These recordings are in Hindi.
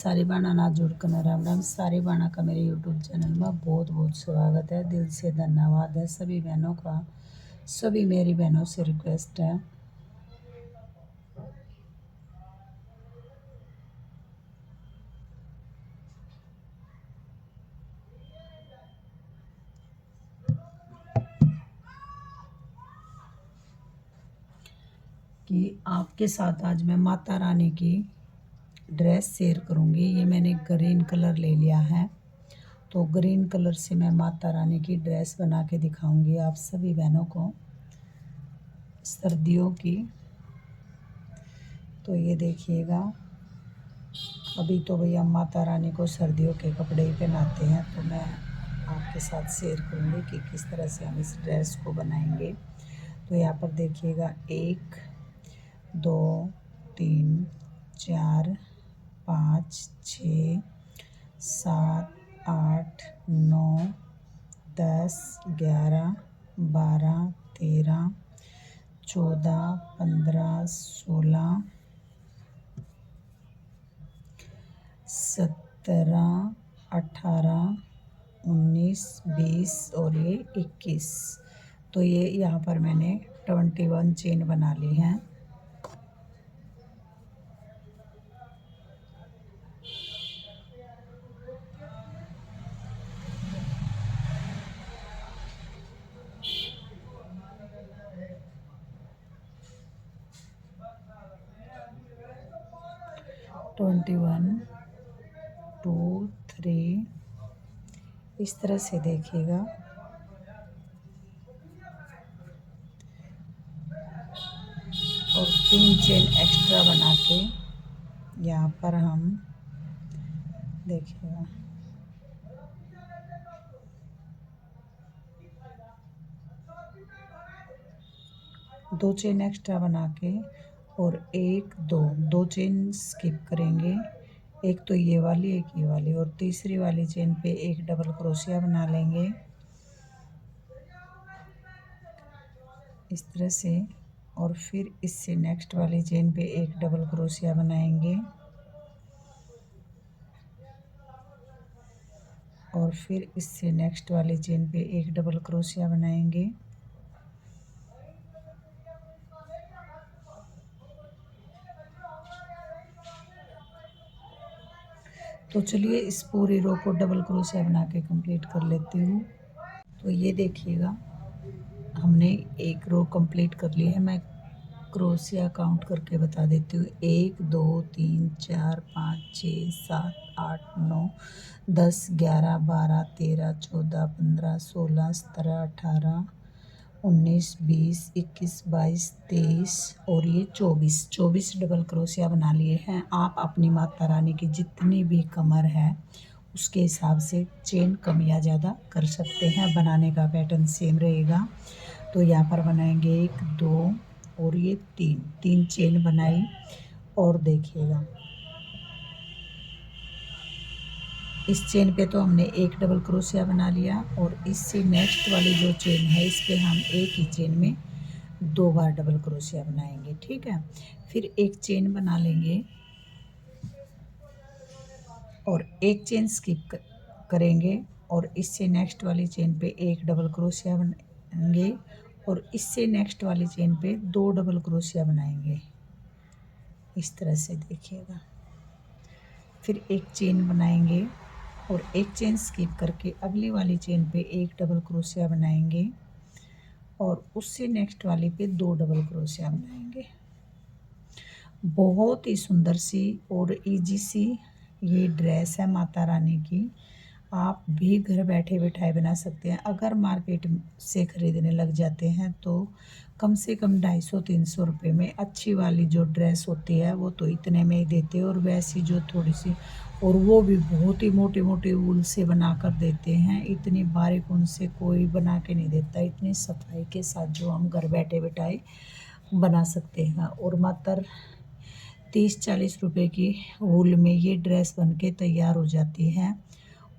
सारी बाणा ना जुड़कर राम राम। सारी बाणा का मेरे यूट्यूब चैनल में बहुत बहुत स्वागत है। दिल से धन्यवाद है सभी बहनों का। सभी मेरी बहनों से रिक्वेस्ट है कि आपके साथ आज मैं माता रानी की ड्रेस शेयर करूंगी। ये मैंने ग्रीन कलर ले लिया है, तो ग्रीन कलर से मैं माता रानी की ड्रेस बना के दिखाऊंगी आप सभी बहनों को सर्दियों की। तो ये देखिएगा, अभी तो भैया माता रानी को सर्दियों के कपड़े ही पहनाते हैं, तो मैं आपके साथ शेयर करूंगी कि किस तरह से हम इस ड्रेस को बनाएंगे। तो यहाँ पर देखिएगा 1 2 3 4 5 6 7 8 9 10 11 12 13 14 15 16 17 18 19 20 और ये 21। तो ये यहाँ पर मैंने 21 चेन बना ली हैं। ट्वेंटी वन 2 3 इस तरह से देखिएगा। और 3 चेन एक्स्ट्रा बना के यहाँ पर हम देखिएगा 2 चेन एक्स्ट्रा बना के और 1 2 चेन स्किप करेंगे। एक तो ये वाली, एक ये वाली, और तीसरी वाली चेन पे एक डबल क्रोशिया बना लेंगे इस तरह से। और फिर इससे नेक्स्ट वाली चेन पे एक डबल क्रोशिया बनाएंगे और फिर इससे नेक्स्ट वाली चेन पे एक डबल क्रोशिया बनाएंगे। तो चलिए इस पूरी रो को डबल क्रोशिया बना के कंप्लीट कर लेती हूँ। तो ये देखिएगा, हमने एक रो कंप्लीट कर ली है। मैं क्रोशिया काउंट करके बता देती हूँ। 1 2 3 4 5 6 7 8 9 10 11 12 13 14 15 16 17 18 19 20 21 22 23 और ये 24 डबल क्रोशिया बना लिए हैं। आप अपनी माता रानी की जितनी भी कमर है उसके हिसाब से चेन कम या ज़्यादा कर सकते हैं। बनाने का पैटर्न सेम रहेगा। तो यहाँ पर बनाएंगे 1 2 और ये 3 चेन बनाई। और देखिएगा इस चेन पे तो हमने एक डबल क्रोशिया बना लिया, और इससे नेक्स्ट वाली जो चेन है इस पे हम एक ही चेन में 2 बार डबल क्रोशिया बनाएंगे। ठीक है, फिर एक चेन बना लेंगे और एक चेन स्किप करेंगे और इससे नेक्स्ट वाली चेन पे एक डबल क्रोशिया बनाएंगे और इससे नेक्स्ट वाली चेन पे 2 डबल क्रोशिया बनाएंगे इस तरह से देखिएगा। फिर एक चेन बनाएंगे और एक चेन स्किप करके अगली वाली चेन पे एक डबल क्रोशिया बनाएंगे और उससे नेक्स्ट वाली पे 2 डबल क्रोशिया बनाएंगे। बहुत ही सुंदर सी और इजी सी ये ड्रेस है माता रानी की। आप भी घर बैठे बिठाए बना सकते हैं। अगर मार्केट से ख़रीदने लग जाते हैं तो कम से कम 250-300 रुपये में अच्छी वाली जो ड्रेस होती है वो तो इतने में ही देते हैं, और वैसी जो थोड़ी सी, और वो भी बहुत ही मोटे मोटे ऊन से बना कर देते हैं। इतनी बारीक ऊन से कोई बना के नहीं देता, इतनी सफाई के साथ जो हम घर बैठे बिठाए बना सकते हैं। और मात्र 30-40 रुपये की वूल में ये ड्रेस बन के तैयार हो जाती है।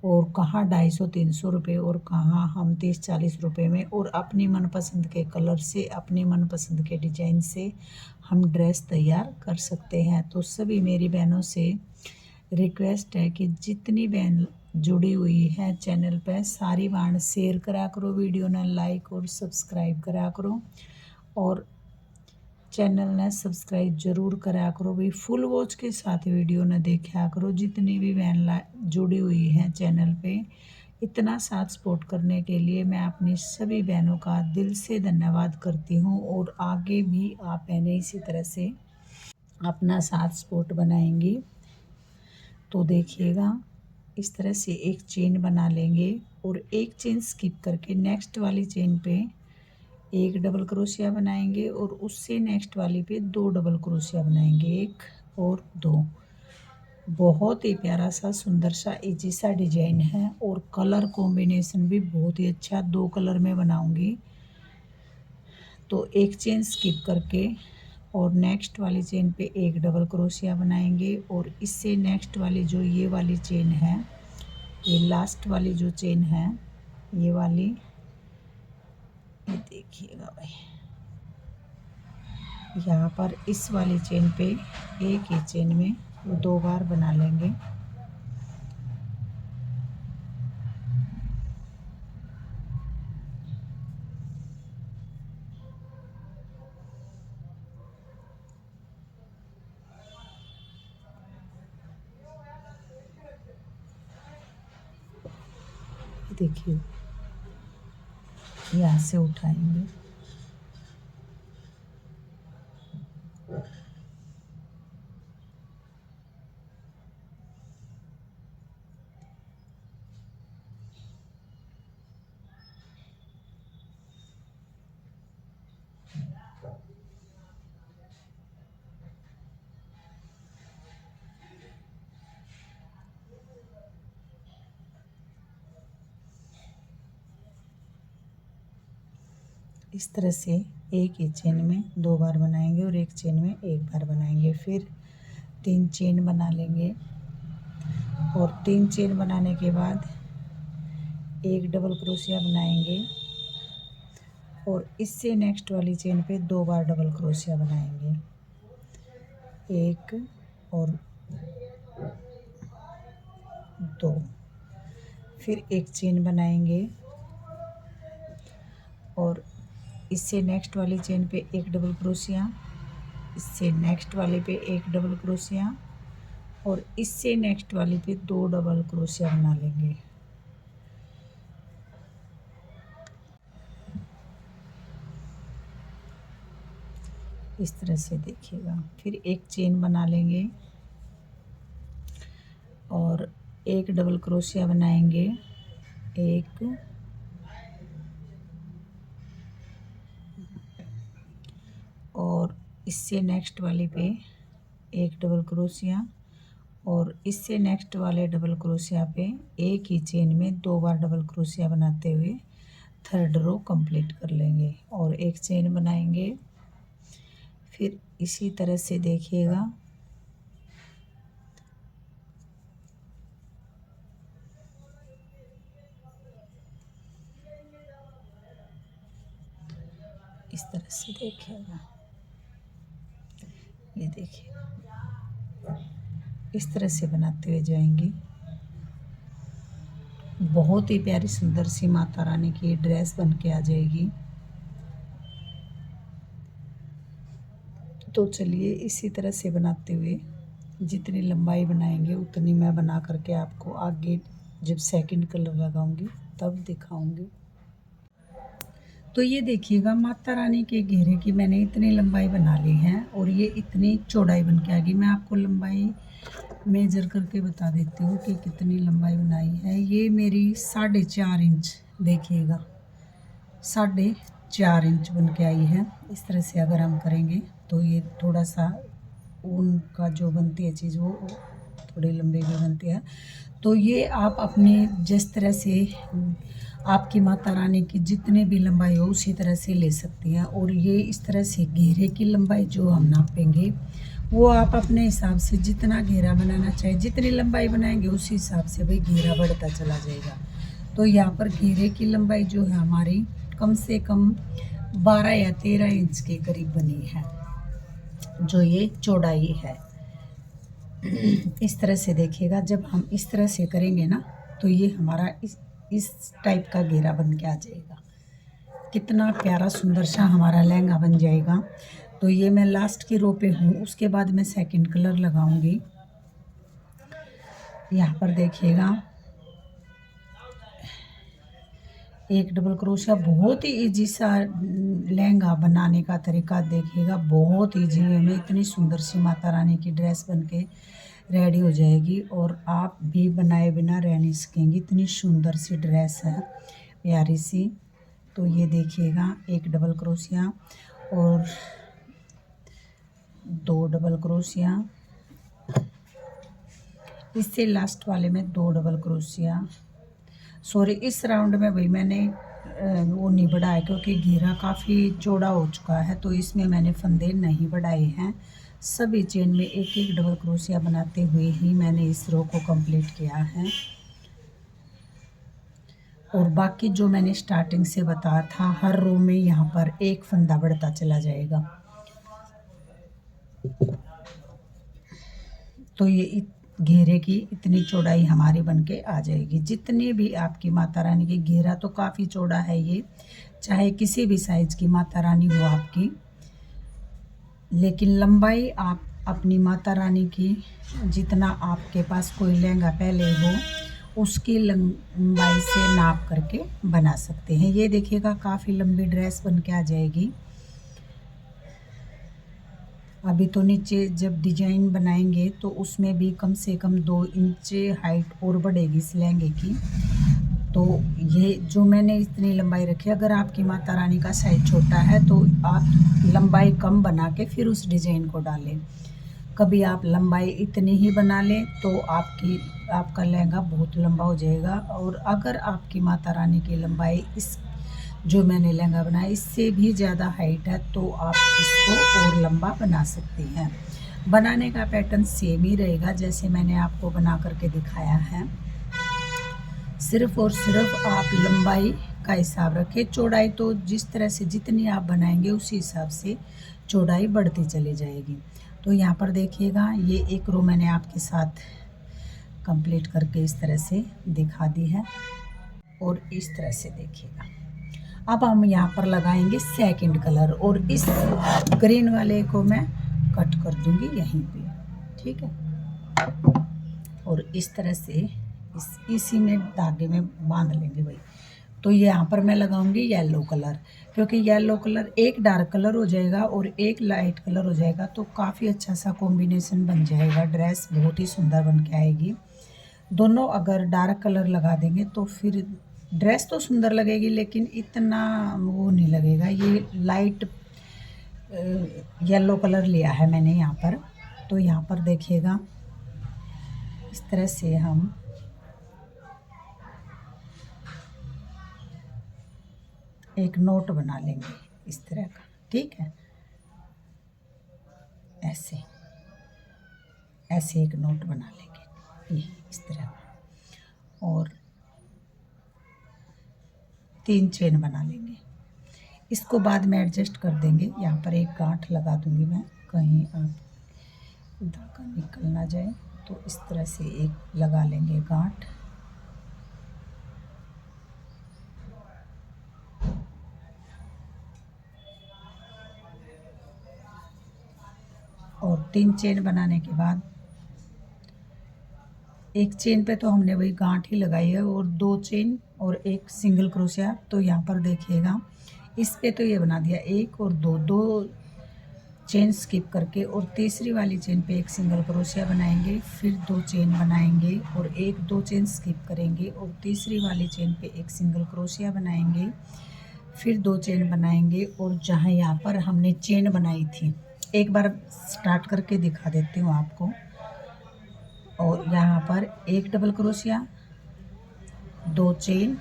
और कहाँ 250-300 रुपये, और कहाँ हम 30-40 रुपये में, और अपनी मनपसंद के कलर से, अपनी मनपसंद के डिजाइन से हम ड्रेस तैयार कर सकते हैं। तो सभी मेरी बहनों से रिक्वेस्ट है कि जितनी बहन जुड़ी हुई है चैनल पे सारी बहन शेयर करा करो, वीडियो ने लाइक और सब्सक्राइब करा करो और चैनल ने सब्सक्राइब जरूर करा करो भाई। फुल वॉच के साथ वीडियो ने देखा करो। जितनी भी बहन जुड़ी हुई हैं चैनल पे, इतना साथ सपोर्ट करने के लिए मैं अपनी सभी बहनों का दिल से धन्यवाद करती हूँ और आगे भी आप बहनें इसी तरह से अपना साथ सपोर्ट बनाएंगी। तो देखिएगा इस तरह से एक चेन बना लेंगे और एक चेन स्किप करके नेक्स्ट वाली चेन पे एक डबल क्रोशिया बनाएंगे और उससे नेक्स्ट वाली पे 2 डबल क्रोशिया बनाएंगे, 1 और 2। बहुत ही प्यारा सा सुंदर सा इजी सा डिजाइन है और कलर कॉम्बिनेशन भी बहुत ही अच्छा, 2 कलर में बनाऊंगी। तो एक चेन स्किप करके और नेक्स्ट वाली चेन पे एक डबल क्रोशिया बनाएंगे और इससे नेक्स्ट वाली जो ये वाली चेन है, ये लास्ट वाली जो चेन है ये वाली, ये देखिएगा भाई, यहाँ पर इस वाली चेन पे एक ही चेन में 2 बार बना लेंगे। देखिए यहाँ से उठाएंगे, इस तरह से एक ही चेन में 2 बार बनाएंगे और एक चेन में 1 बार बनाएंगे। फिर 3 चेन बना लेंगे और 3 चेन बनाने के बाद एक डबल क्रोशिया बनाएंगे और इससे नेक्स्ट वाली चेन पे 2 बार डबल क्रोशिया बनाएंगे, 1 और 2। फिर एक चेन बनाएंगे और इससे नेक्स्ट वाली चेन पे एक डबल क्रोशिया, इससे नेक्स्ट वाले पे एक डबल क्रोशिया और इससे नेक्स्ट वाली पे 2 डबल क्रोशिया बना लेंगे। इस तरह से देखिएगा। फिर एक चेन बना लेंगे और एक डबल क्रोशिया बनाएंगे, 1 और इससे नेक्स्ट वाले पे एक डबल क्रोशिया और इससे नेक्स्ट वाले डबल क्रोशिया पे एक ही चेन में 2 बार डबल क्रोशिया बनाते हुए थर्ड रो कंप्लीट कर लेंगे और एक चेन बनाएंगे। फिर इसी तरह से देखिएगा इस तरह से देखिएगा, ये देखिए इस तरह से बनाते हुए जाएंगे। बहुत ही प्यारी सुंदर सी माता रानी की ड्रेस बन के आ जाएगी। तो चलिए इसी तरह से बनाते हुए जितनी लंबाई बनाएंगे उतनी मैं बना करके आपको आगे जब सेकंड कलर लगाऊंगी तब दिखाऊंगी। तो ये देखिएगा माता रानी के घेरे की मैंने इतनी लंबाई बना ली है और ये इतनी चौड़ाई बन के आ गई। मैं आपको लंबाई मेजर करके बता देती हूँ कि कितनी लंबाई बनाई है। ये मेरी 4.5 इंच, देखिएगा 4.5 इंच बन के आई है। इस तरह से अगर हम करेंगे तो ये थोड़ा सा ऊन का जो बनती है चीज़ वो थोड़ी लंबी भी बनती है। तो ये आप अपनी जिस तरह से आपकी माता रानी की जितनी भी लंबाई हो उसी तरह से ले सकती हैं। और ये इस तरह से घेरे की लंबाई जो हम नापेंगे वो आप अपने हिसाब से जितना घेरा बनाना चाहे, जितनी लंबाई बनाएंगे उसी हिसाब से भाई घेरा बढ़ता चला जाएगा। तो यहाँ पर घेरे की लंबाई जो है हमारी कम से कम 12 या 13 इंच के करीब बनी है, जो ये चौड़ाई है। इस तरह से देखिएगा। जब हम इस तरह से करेंगे ना तो ये हमारा इस टाइप का घेरा बन के आ जाएगा। कितना प्यारा सुंदर सा हमारा लहंगा बन जाएगा। तो ये मैं लास्ट की रो पे हूँ, उसके बाद मैं सेकंड कलर लगाऊंगी। यहाँ पर देखिएगा एक डबल क्रोशिया। बहुत ही इजी सा लहंगा बनाने का तरीका देखिएगा, बहुत इजी वे में इतनी सुंदर सी माता रानी की ड्रेस बन के रेडी हो जाएगी और आप भी बनाए बिना रह नहीं सकेंगी। इतनी सुंदर सी ड्रेस है, प्यारी सी। तो ये देखिएगा एक डबल क्रोशिया और 2 डबल क्रोशिया, इससे लास्ट वाले में 2 डबल क्रोशिया। सॉरी, इस राउंड में भाई मैंने वो नहीं बढ़ाया क्योंकि घेरा काफ़ी चौड़ा हो चुका है, तो इसमें मैंने फंदे नहीं बढ़ाए हैं। सभी चेन में एक एक डबल क्रोशिया बनाते हुए ही मैंने इस रो को कंप्लीट किया है। और बाकी जो मैंने स्टार्टिंग से बताया था, हर रो में यहाँ पर एक फंदा बढ़ता चला जाएगा। तो ये घेरे की इतनी चौड़ाई हमारी बनके आ जाएगी। जितनी भी आपकी माता रानी की, घेरा तो काफ़ी चौड़ा है ये, चाहे किसी भी साइज़ की माता रानी हो आपकी, लेकिन लंबाई आप अपनी माता रानी की, जितना आपके पास कोई लहंगा पहले हो उसकी लंबाई से नाप करके बना सकते हैं। ये देखिएगा काफ़ी लंबी ड्रेस बन के आ जाएगी। अभी तो नीचे जब डिजाइन बनाएंगे तो उसमें भी कम से कम 2 इंच हाइट और बढ़ेगी इस लहंगे की। तो ये जो मैंने इतनी लंबाई रखी, अगर आपकी माता रानी का साइज छोटा है तो आप लंबाई कम बना के फिर उस डिजाइन को डालें। कभी आप लंबाई इतनी ही बना लें तो आपका लहंगा बहुत लंबा हो जाएगा। और अगर आपकी माता रानी की लंबाई इस जो मैंने लहंगा बनाया इससे भी ज़्यादा हाइट है तो आप इसको और लंबा बना सकते हैं। बनाने का पैटर्न सेम ही रहेगा जैसे मैंने आपको बना करके दिखाया है। सिर्फ और सिर्फ आप लंबाई का हिसाब रखें। चौड़ाई तो जिस तरह से जितनी आप बनाएंगे उसी हिसाब से चौड़ाई बढ़ती चली जाएगी। तो यहाँ पर देखिएगा ये एक रो मैंने आपके साथ कंप्लीट करके इस तरह से दिखा दी है। और इस तरह से देखिएगा अब हम यहाँ पर लगाएंगे सेकंड कलर, और इस ग्रीन वाले को मैं कट कर दूंगी यहीं पे, ठीक है। और इस तरह से इसी में धागे में बांध लेंगे भाई। तो यहाँ पर मैं लगाऊंगी येलो कलर, क्योंकि येलो कलर एक डार्क कलर हो जाएगा और एक लाइट कलर हो जाएगा तो काफ़ी अच्छा सा कॉम्बिनेशन बन जाएगा। ड्रेस बहुत ही सुंदर बन के आएगी। दोनों अगर डार्क कलर लगा देंगे तो फिर ड्रेस तो सुंदर लगेगी लेकिन इतना वो नहीं लगेगा। ये लाइट येलो कलर लिया है मैंने यहाँ पर। तो यहाँ पर देखिएगा इस तरह से हम एक नोट बना लेंगे इस तरह का, ठीक है। ऐसे ऐसे एक नोट बना लेंगे ये इस तरह का, और 3 चेन बना लेंगे। इसको बाद में एडजस्ट कर देंगे। यहाँ पर एक गांठ लगा दूंगी मैं, कहीं आप धागा निकल ना जाए। तो इस तरह से एक लगा लेंगे गांठ। और 3 चेन बनाने के बाद एक चेन पे तो हमने वही गांठ ही लगाई है, और 2 चेन और एक सिंगल क्रोशिया। तो यहाँ पर देखिएगा इस पे तो ये बना दिया 1 और 2 चेन स्किप करके, और तीसरी वाली चेन पे एक सिंगल क्रोशिया बनाएंगे, फिर 2 चेन बनाएंगे और 2 चेन स्किप करेंगे, और तीसरी वाली चेन पे एक सिंगल क्रोशिया बनाएंगे, फिर 2 चेन बनाएंगे। और जहाँ यहाँ पर हमने चेन बनाई थी, एक बार स्टार्ट करके दिखा देती हूँ आपको। और यहाँ पर एक डबल क्रोशिया, 2 चेन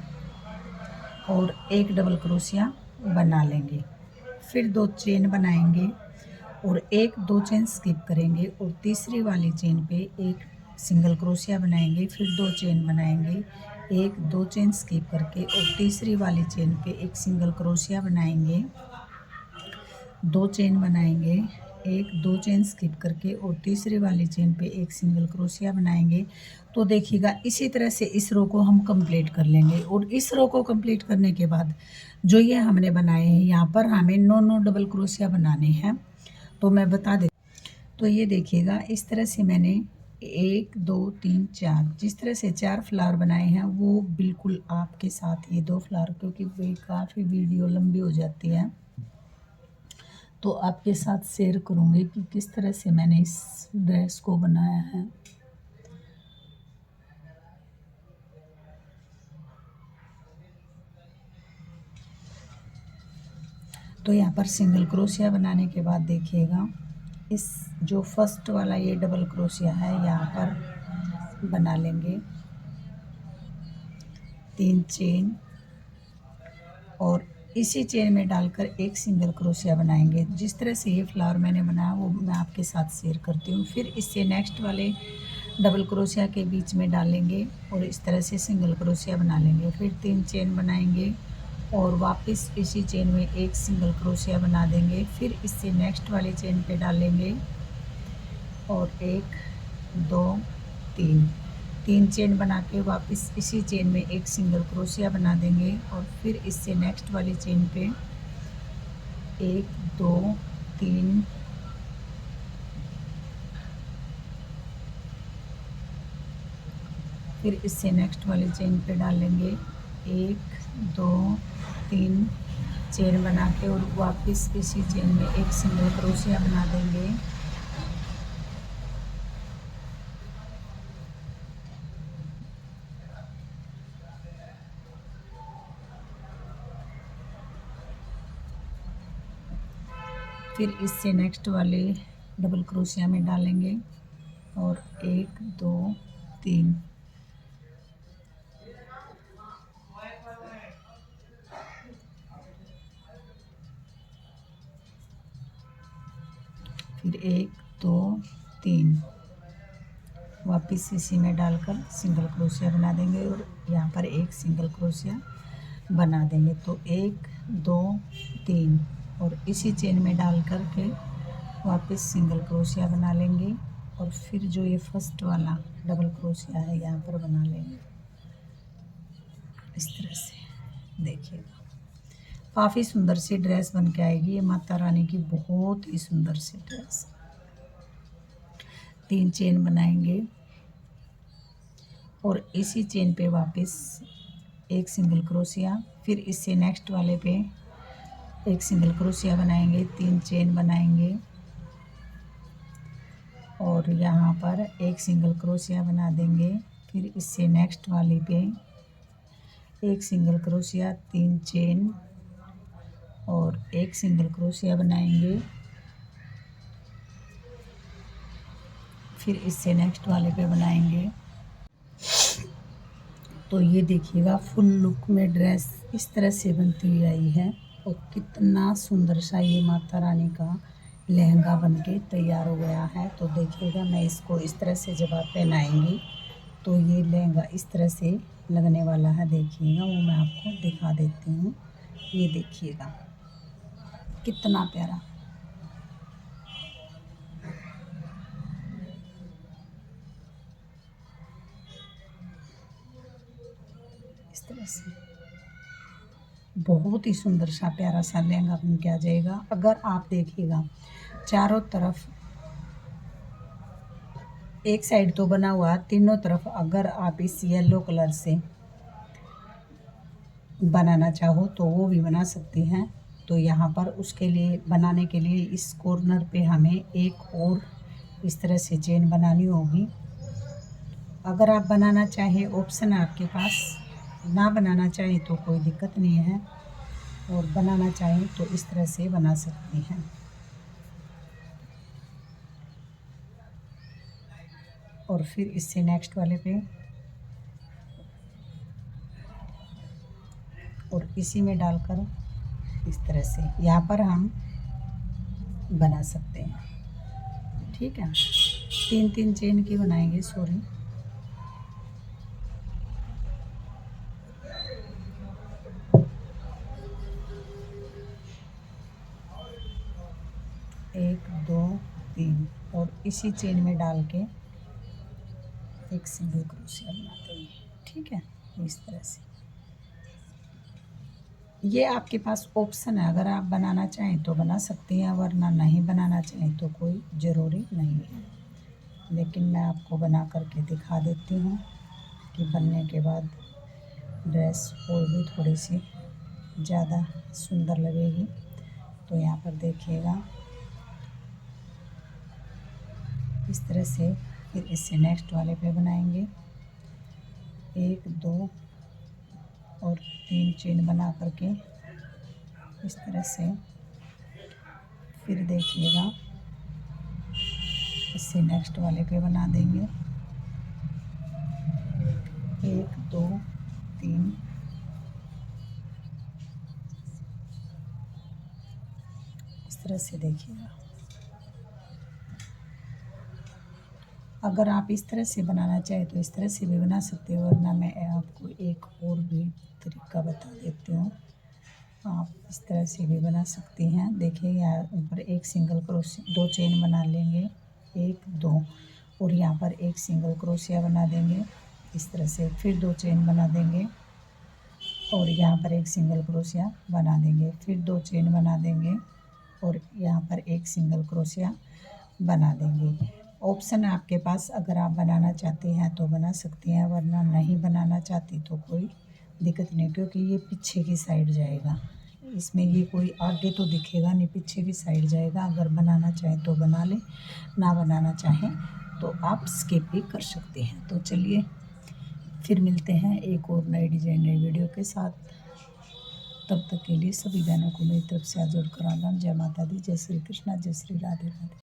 और एक डबल क्रोशिया बना लेंगे, फिर 2 चेन बनाएंगे और 2 चेन स्किप करेंगे, और तीसरी वाली चेन पे एक सिंगल क्रोशिया बनाएंगे, फिर 2 चेन बनाएंगे, 2 चेन स्किप करके, और तीसरी वाली चेन पे एक सिंगल क्रोशिया बनाएंगे, 2 चेन बनाएंगे, एक दो चेन स्किप करके और तीसरे वाली चेन पे एक सिंगल क्रोशिया बनाएंगे। तो देखिएगा इसी तरह से इस रो को हम कंप्लीट कर लेंगे। और इस रो को कंप्लीट करने के बाद जो ये हमने बनाए हैं यहाँ पर हमें 9 डबल क्रोशिया बनाने हैं। तो मैं बता दे, तो ये देखिएगा इस तरह से मैंने 1 2 3 4 जिस तरह से 4 फ्लावर बनाए हैं वो बिल्कुल आपके साथ ये 2 फ्लावर, क्योंकि वे काफ़ी वीडियो लंबी हो जाती है तो आपके साथ शेयर करूँगी कि किस तरह से मैंने इस ड्रेस को बनाया है। तो यहाँ पर सिंगल क्रोशिया बनाने के बाद देखिएगा इस जो फर्स्ट वाला ये डबल क्रोशिया है यहाँ पर बना लेंगे 3 चेन और इसी चेन में डालकर एक सिंगल क्रोशिया बनाएंगे। जिस तरह से ये फ्लावर मैंने बनाया वो मैं आपके साथ शेयर करती हूँ। फिर इससे नेक्स्ट वाले डबल क्रोशिया के बीच में डालेंगे और इस तरह से सिंगल क्रोशिया बना लेंगे। फिर 3 चेन बनाएंगे और वापस इसी चेन में एक सिंगल क्रोशिया बना देंगे। फिर इससे नेक्स्ट वाली चेन पे डालेंगे और 1 2 3 चेन बना के वापस इसी चेन में एक सिंगल क्रोशिया बना देंगे और फिर इससे नेक्स्ट वाली चेन पे 1 2 3 फिर इससे नेक्स्ट वाली चेन पे डालेंगे 1 2 3 चेन बना के और वापस इसी चेन में एक सिंगल क्रोशिया बना देंगे। फिर इससे नेक्स्ट वाले डबल क्रोशिया में डालेंगे और 1 2 3 फिर 1 2 3 वापस इसी में डालकर सिंगल क्रोशिया बना देंगे और यहाँ पर एक सिंगल क्रोशिया बना देंगे। तो 1 2 3 और इसी चेन में डाल कर के वापस सिंगल क्रोशिया बना लेंगे और फिर जो ये फर्स्ट वाला डबल क्रोशिया है यहाँ पर बना लेंगे इस तरह से। देखिएगा काफ़ी सुंदर सी ड्रेस बन के आएगी। ये माता रानी की बहुत ही सुंदर सी ड्रेस। 3 चेन बनाएंगे और इसी चेन पे वापस एक सिंगल क्रोशिया, फिर इससे नेक्स्ट वाले पे एक सिंगल क्रोशिया बनाएंगे, 3 चेन बनाएंगे और यहाँ पर एक सिंगल क्रोशिया बना देंगे। फिर इससे नेक्स्ट वाले पे एक सिंगल क्रोशिया, 3 चेन और एक सिंगल क्रोशिया बनाएंगे। फिर इससे नेक्स्ट वाले पे बनाएंगे। तो ये देखिएगा फुल लुक में ड्रेस इस तरह से बनती हुई आई है और कितना सुंदर सा ये माता रानी का लहंगा बनके तैयार हो गया है। तो देखिएगा मैं इसको इस तरह से जब आप पहनाएंगी तो ये लहंगा इस तरह से लगने वाला है। देखिएगा वो मैं आपको दिखा देती हूँ। ये देखिएगा कितना प्यारा। इस तरह से बहुत ही सुंदर सा प्यारा सा लहंगा बन के आ जाएगा। अगर आप देखिएगा चारों तरफ एक साइड तो बना हुआ, तीनों तरफ अगर आप इस येलो कलर से बनाना चाहो तो वो भी बना सकते हैं। तो यहाँ पर उसके लिए बनाने के लिए इस कॉर्नर पे हमें एक और इस तरह से चेन बनानी होगी। अगर आप बनाना चाहें ऑप्शन है आपके पास, ना बनाना चाहें तो कोई दिक्कत नहीं है और बनाना चाहें तो इस तरह से बना सकती हैं। और फिर इससे नेक्स्ट वाले पे और इसी में डालकर इस तरह से यहाँ पर हम बना सकते हैं। ठीक है, 3 चेन की बनाएंगे। सॉरी, एक 2 इसी चेन में डाल के एक सिंगल क्रोशिया बना देंगे। ठीक है, इस तरह से। ये आपके पास ऑप्शन है, अगर आप बनाना चाहें तो बना सकती हैं, वरना नहीं बनाना चाहें तो कोई ज़रूरी नहीं है। लेकिन मैं आपको बना करके दिखा देती हूँ कि बनने के बाद ड्रेस और भी थोड़ी सी ज़्यादा सुंदर लगेगी। तो यहाँ पर देखिएगा इस तरह से। फिर इससे नेक्स्ट वाले पे बनाएंगे 1 2 और 3 चेन बना करके इस तरह से। फिर देखिएगा इससे नेक्स्ट वाले पे बना देंगे 1 2 3 इस तरह से। देखिएगा अगर आप इस तरह से बनाना चाहें तो इस तरह से भी बना सकते हो, वरना मैं आपको एक और भी तरीका बता देती हूँ। आप इस तरह से भी बना सकती हैं। देखिए यहाँ ऊपर एक सिंगल क्रोशिया 2 चेन बना लेंगे 1 2 और यहाँ पर एक सिंगल क्रोशिया बना देंगे इस तरह से। फिर 2 चेन बना देंगे और यहाँ पर एक सिंगल क्रोशिया बना देंगे। फिर 2 चेन बना देंगे और यहाँ पर एक सिंगल क्रोशिया बना देंगे। ऑप्शन है आपके पास, अगर आप बनाना चाहती हैं तो बना सकती हैं, वरना नहीं बनाना चाहती तो कोई दिक्कत नहीं, क्योंकि ये पीछे की साइड जाएगा। इसमें ये कोई आगे तो दिखेगा नहीं, पीछे की साइड जाएगा। अगर बनाना चाहें तो बना लें, ना बनाना चाहें तो आप स्किप भी कर सकते हैं। तो चलिए फिर मिलते हैं एक और नई डिजाइन नई वीडियो के साथ। तब तक के लिए सभी बहनों को मेरी तरफ से हाथ जोड़कर प्रणाम। जय माता दी, जय श्री कृष्णा, जय श्री राधे राधे।